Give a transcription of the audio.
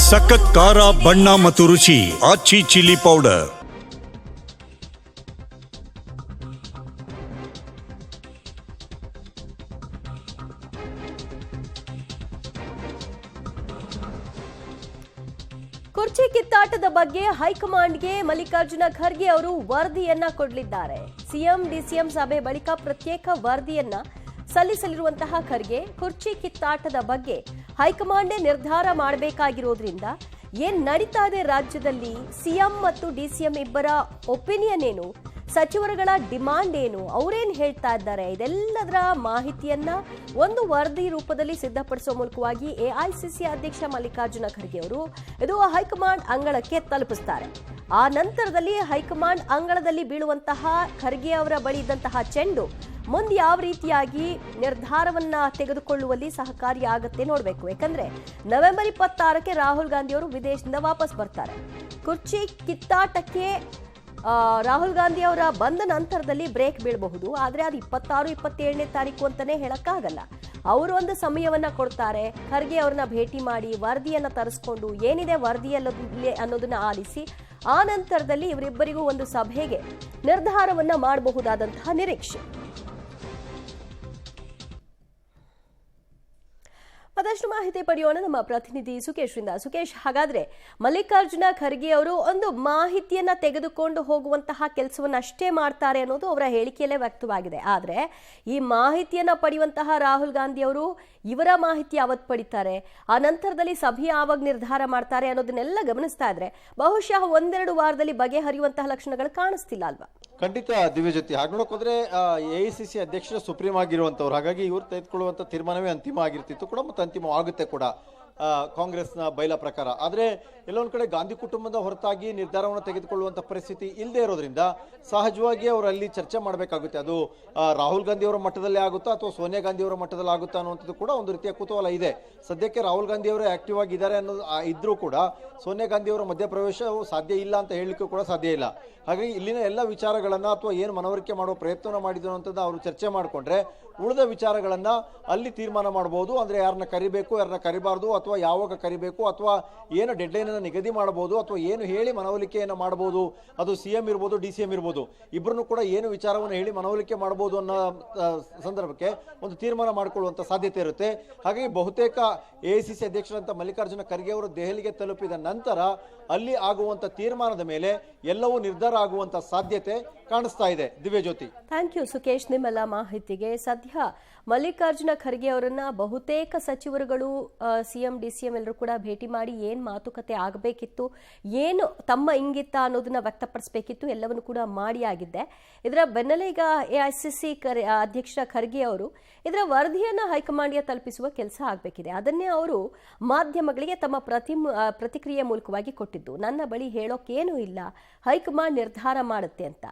ಸಖತ್ ಖಾರ ಬಣ್ಣ ಮತ್ತು ರುಚಿ ಆಚಿ ಚಿಲ್ಲಿ ಪೌಡರ್. ಕುರ್ಚಿ ಕಿತ್ತಾಟದ ಬಗ್ಗೆ ಹೈಕಮಾಂಡ್ಗೆ ಮಲ್ಲಿಕಾರ್ಜುನ ಖರ್ಗೆ ಅವರು ವರದಿಯನ್ನ ಕೊಡಲಿದ್ದಾರೆ. ಸಿಎಂ ಡಿಸಿಎಂ ಸಭೆ ಬಳಿಕ ಪ್ರತ್ಯೇಕ ವರದಿಯನ್ನ ಸಲ್ಲಿಸಲಿರುವಂತಹ ಖರ್ಗೆ ಕುರ್ಚಿ ಕಿತ್ತಾಟದ ಬಗ್ಗೆ ಹೈಕಮಾಂಡೇ ನಿರ್ಧಾರ ಮಾಡಬೇಕಾಗಿರೋದ್ರಿಂದ ಏನ್ ನಡೀತಾ ಇದೆ ರಾಜ್ಯದಲ್ಲಿ, ಸಿಎಂ ಮತ್ತು ಡಿಸಿಎಂ ಇಬ್ಬರ ಒಪಿನಿಯನ್ ಏನು, ಸಚಿವರುಗಳ ಡಿಮಾಂಡ್ ಏನು, ಅವರೇನು ಹೇಳ್ತಾ ಇದ್ದಾರೆ, ಇದೆಲ್ಲದರ ಮಾಹಿತಿಯನ್ನ ಒಂದು ವರದಿ ರೂಪದಲ್ಲಿ ಸಿದ್ಧಪಡಿಸುವ ಮೂಲಕವಾಗಿ ಎಐಸಿಸಿ ಅಧ್ಯಕ್ಷ ಮಲ್ಲಿಕಾರ್ಜುನ ಖರ್ಗೆ ಅವರು ಇದು ಹೈಕಮಾಂಡ್ ಅಂಗಳಕ್ಕೆ ತಲುಪಿಸ್ತಾರೆ. ಆ ನಂತರದಲ್ಲಿ ಹೈಕಮಾಂಡ್ ಅಂಗಳದಲ್ಲಿ ಬೀಳುವಂತಹ ಖರ್ಗೆ ಅವರ ಬಳಿ ಇದ್ದಂತಹ ಚೆಂಡು ಮುಂದೆ ಯಾವ ರೀತಿಯಾಗಿ ನಿರ್ಧಾರವನ್ನ ತೆಗೆದುಕೊಳ್ಳುವಲ್ಲಿ ಸಹಕಾರಿಯಾಗತ್ತೆ ನೋಡಬೇಕು. ಯಾಕಂದ್ರೆ ನವೆಂಬರ್ 26ಕ್ಕೆ ರಾಹುಲ್ ಗಾಂಧಿ ಅವರು ವಿದೇಶದಿಂದ ವಾಪಸ್ ಬರ್ತಾರೆ. ಕುರ್ಚಿ ಕಿತ್ತಾಟಕ್ಕೆ ರಾಹುಲ್ ಗಾಂಧಿ ಅವರ ಬಂದ ನಂತರದಲ್ಲಿ ಬ್ರೇಕ್ ಬೀಳಬಹುದು. ಆದರೆ ಅದು 26-27ನೇ ತಾರೀಕು ಅಂತಾನೆ ಹೇಳಕ್ಕಾಗಲ್ಲ. ಅವರು ಒಂದು ಸಮಯವನ್ನ ಕೊಡ್ತಾರೆ. ಖರ್ಗೆ ಅವ್ರನ್ನ ಭೇಟಿ ಮಾಡಿ ವರದಿಯನ್ನ ತರಿಸ್ಕೊಂಡು ಏನಿದೆ ವರದಿಯಲ್ಲಿ ಅನ್ನೋದನ್ನ ಆಲಿಸಿ ಆ ನಂತರದಲ್ಲಿ ಇವರಿಬ್ಬರಿಗೂ ಒಂದು ಸಭೆಗೆ ನಿರ್ಧಾರವನ್ನ ಮಾಡಬಹುದಾದಂತಹ ನಿರೀಕ್ಷೆ. ಮತ್ತಷ್ಟು ಮಾಹಿತಿ ಪಡೆಯೋಣ ನಮ್ಮ ಪ್ರತಿನಿಧಿ ಸುಕೇಶ್ರಿಂದ. ಸುಕೇಶ್, ಹಾಗಾದ್ರೆ ಮಲ್ಲಿಕಾರ್ಜುನ ಖರ್ಗೆ ಅವರು ಒಂದು ಮಾಹಿತಿಯನ್ನ ತೆಗೆದುಕೊಂಡು ಹೋಗುವಂತಹ ಕೆಲಸವನ್ನ ಅಷ್ಟೇ ಮಾಡ್ತಾರೆ ಅನ್ನೋದು ಅವರ ಹೇಳಿಕೆಯಲ್ಲೇ ವ್ಯಕ್ತವಾಗಿದೆ. ಆದ್ರೆ ಈ ಮಾಹಿತಿಯನ್ನ ಪಡೆಯುವಂತಹ ರಾಹುಲ್ ಗಾಂಧಿ ಅವರು ಇವರ ಮಾಹಿತಿ ಯಾವತ್ತು ಪಡಿತಾರೆ, ಆ ನಂತರದಲ್ಲಿ ಸಭೆ ಯಾವಾಗ ನಿರ್ಧಾರ ಮಾಡ್ತಾರೆ ಅನ್ನೋದನ್ನೆಲ್ಲ ಗಮನಿಸ್ತಾ ಇದ್ರೆ ಬಹುಶಃ ಒಂದೆರಡು ವಾರದಲ್ಲಿ ಬಗೆಹರಿಯುವಂತಹ ಲಕ್ಷಣಗಳು ಕಾಣಿಸ್ತಿಲ್ಲ ಅಲ್ವಾ? ಖಂಡಿತ ದಿವ್ಯಜ್ಯೋತಿ, ಹಾಗೆ ನೋಡೋಕೋದ್ರೆ ಎಐಸಿಸಿ ಅಧ್ಯಕ್ಷರು ಸುಪ್ರೀಂ ಆಗಿರುವಂತವ್ರು, ಹಾಗಾಗಿ ಇವರು ತೆಗೆದುಕೊಳ್ಳುವಂತ ತೀರ್ಮಾನವೇ ಅಂತಿಮ ಆಗಿರ್ತಿತ್ತು ಕೂಡ ಮತ್ತು ಅಂತಿಮವಾಗುತ್ತೆ ಕೂಡ ಕಾಂಗ್ರೆಸ್ನ ಬೈಲ ಪ್ರಕಾರ. ಆದರೆ ಎಲ್ಲೊಂದು ಕಡೆ ಗಾಂಧಿ ಕುಟುಂಬದ ಹೊರತಾಗಿ ನಿರ್ಧಾರವನ್ನು ತೆಗೆದುಕೊಳ್ಳುವಂಥ ಪರಿಸ್ಥಿತಿ ಇಲ್ಲದೆ ಇರೋದ್ರಿಂದ ಸಹಜವಾಗಿ ಅವರು ಅಲ್ಲಿ ಚರ್ಚೆ ಮಾಡಬೇಕಾಗುತ್ತೆ. ಅದು ರಾಹುಲ್ ಗಾಂಧಿ ಅವರ ಮಟ್ಟದಲ್ಲಿ ಆಗುತ್ತಾ ಅಥವಾ ಸೋನಿಯಾ ಗಾಂಧಿ ಅವರ ಮಟ್ಟದಲ್ಲಿ ಆಗುತ್ತಾ ಅನ್ನುವಂಥದ್ದು ಕೂಡ ಒಂದು ರೀತಿಯ ಕುತೂಹಲ ಇದೆ. ಸದ್ಯಕ್ಕೆ ರಾಹುಲ್ ಗಾಂಧಿ ಅವರು ಆಕ್ಟಿವ್ ಆಗಿದ್ದಾರೆ ಅನ್ನೋದು ಇದ್ರೂ ಕೂಡ ಸೋನಿಯಾ ಗಾಂಧಿ ಅವರ ಮಧ್ಯಪ್ರವೇಶವು ಸಾಧ್ಯ ಇಲ್ಲ ಅಂತ ಹೇಳಲಿಕ್ಕೂ ಕೂಡ ಸಾಧ್ಯ ಇಲ್ಲ. ಹಾಗಾಗಿ ಇಲ್ಲಿನ ಎಲ್ಲ ವಿಚಾರಗಳನ್ನು ಅಥವಾ ಏನು ಮನವರಿಕೆ ಮಾಡುವ ಪ್ರಯತ್ನ ಮಾಡಿದ್ರು ಅಂತದ್ದು ಅವರು ಚರ್ಚೆ ಮಾಡಿಕೊಂಡ್ರೆ ಉಳಿದ ವಿಚಾರಗಳನ್ನು ಅಲ್ಲಿ ತೀರ್ಮಾನ ಮಾಡಬಹುದು. ಅಂದರೆ ಯಾರನ್ನ ಕರಿಬೇಕು, ಯಾರನ್ನ ಕರಿಬಾರ್ದು, ಅಥವಾ ಯಾವಾಗ ಕರಿಬೇಕು, ಅಥವಾ ಏನು ಡೆಡ್ಲೈನ್ ಅನ್ನು ನಿಗದಿ ಮಾಡಬಹುದು, ಅಥವಾ ಏನು ಹೇಳಿ ಮನವೊಲಿಕೆಯನ್ನು ಮಾಡಬಹುದು. ಅದು ಸಿಎಂ ಇರ್ಬೋದು, ಡಿಸಿಎಂ ಇರ್ಬೋದು, ಇಬ್ಬರನ್ನು ಕೂಡ ಏನು ವಿಚಾರವನ್ನು ಹೇಳಿ ಮನವೊಲಿಕೆ ಮಾಡಬಹುದು ಅನ್ನೋ ಸಂದರ್ಭಕ್ಕೆ ಒಂದು ತೀರ್ಮಾನ ಮಾಡಿಕೊಳ್ಳುವಂಥ ಸಾಧ್ಯತೆ ಇರುತ್ತೆ. ಹಾಗಾಗಿ ಬಹುತೇಕ ಎಐಸಿಸಿ ಅಧ್ಯಕ್ಷರಂತ ಮಲ್ಲಿಕಾರ್ಜುನ ಖರ್ಗೆ ಅವರು ದೆಹಲಿಗೆ ತಲುಪಿದ ನಂತರ ಅಲ್ಲಿ ಆಗುವಂಥ ತೀರ್ಮಾನದ ಮೇಲೆ ಎಲ್ಲವೂ ನಿರ್ಧಾರ ಆಗುವಂಥ ಸಾಧ್ಯತೆ ಕಾಣಿಸ್ತಾ ಇದೆ. ದಿವ್ಯಜ್ಯೋತಿ, ಥ್ಯಾಂಕ್ ಯು ಸುಕೇಶ್ ನಿಮ್ಮೆಲ್ಲ ಮಾಹಿತಿಗೆ. ಸದ್ಯ ಮಲ್ಲಿಕಾರ್ಜುನ ಖರ್ಗೆ ಅವರನ್ನ ಬಹುತೇಕ ಸಚಿವರುಗಳು ಸಿಎಂ ಡಿಸಿಎಂ ಎಲ್ಲರೂ ಕೂಡ ಭೇಟಿ ಮಾಡಿ ಏನ್ ಮಾತುಕತೆ ಆಗಬೇಕಿತ್ತು, ಏನು ತಮ್ಮ ಇಂಗಿತ ಅನ್ನೋದನ್ನ ವ್ಯಕ್ತಪಡಿಸಬೇಕಿತ್ತು, ಎಲ್ಲವನ್ನು ಕೂಡ ಮಾಡಿ ಆಗಿದ್ದೆ. ಇದರ ಬೆನ್ನಲ್ಲೇ ಈಗ ಎಐಸಿಸಿ ಅಧ್ಯಕ್ಷ ಖರ್ಗೆ ಅವರು ಇದರ ವರದಿಯನ್ನ ಹೈಕಮಾಂಡ್ಗೆ ತಲುಪಿಸುವ ಕೆಲಸ ಆಗಬೇಕಿದೆ. ಅದನ್ನೇ ಅವರು ಮಾಧ್ಯಮಗಳಿಗೆ ತಮ್ಮ ಪ್ರತಿಕ್ರಿಯೆ ಮೂಲಕವಾಗಿ ಕೊಟ್ಟಿದ್ದು. ನನ್ನ ಬಳಿ ಹೇಳೋಕೇನೂ ಇಲ್ಲ, ಹೈಕಮಾಂಡ್ ನಿರ್ಧಾರ ಮಾಡುತ್ತೆ ಅಂತ.